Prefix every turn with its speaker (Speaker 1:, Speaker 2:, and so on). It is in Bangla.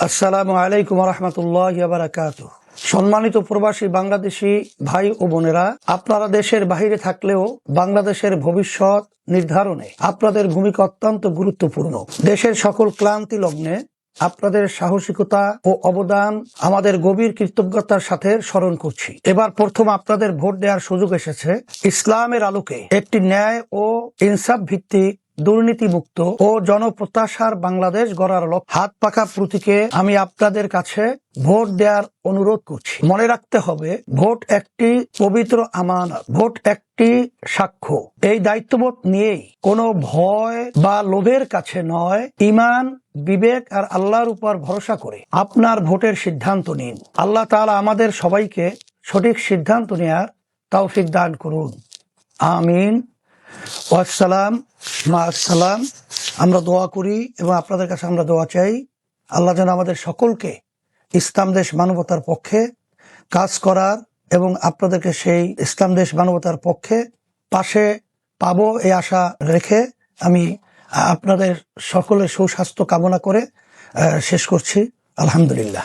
Speaker 1: আসসালামু আলাইকুম রহমতুল্লাহ বারাকাতুহু। সম্মানিত প্রবাসী বাংলাদেশি ভাই ও বোনেরা, আপনারা দেশের বাইরে থাকলেও বাংলাদেশের ভবিষ্যৎ নির্ধারণে আপনাদের ভূমিকা অত্যন্ত গুরুত্বপূর্ণ। দেশের সকল ক্লান্তি লগ্নে আপনাদের সাহসিকতা ও অবদান আমাদের গভীর কৃতজ্ঞতার সাথে স্মরণ করছি। এবার প্রথম আপনাদের ভোট দেওয়ার সুযোগ এসেছে। ইসলামের আলোকে একটি ন্যায় ও ইনসাফ ভিত্তিক, দুর্নীতিমুক্ত ও জনপ্রত্যাশার বাংলাদেশ গড়ার লক্ষ্যে হাত পাকা প্রতীকে আমি আপনাদের কাছে ভোট দেওয়ার অনুরোধ করছি। মনে রাখতে হবে, ভোট একটি পবিত্র আমানত, ভোট একটি সাক্ষ্য। এই দায়িত্ববোধ নিয়েই কোনো ভয় বা লোভের কাছে নয়, ঈমান, বিবেক আর আল্লাহর উপর ভরসা করে আপনার ভোটের সিদ্ধান্ত নিন। আল্লাহ তাআলা আমাদের সবাইকে সঠিক সিদ্ধান্ত নেওয়ার তৌফিক দান করুন। আমিন। ওয়াসসালাম মা'আস-সালাম। আমরা দোয়া করি এবং আপনাদের কাছে আমরা দোয়া চাই, আল্লাহ যেন আমাদের সকলকে ইসলাম দেশ মানবতার পক্ষে কাজ করার এবং আপনাদেরকে সেই ইসলাম দেশ মানবতার পক্ষে পাশে পাবো এই আশা রেখে আমি আপনাদের সকলের সুস্বাস্থ্য কামনা করে শেষ করছি। আলহামদুলিল্লাহ।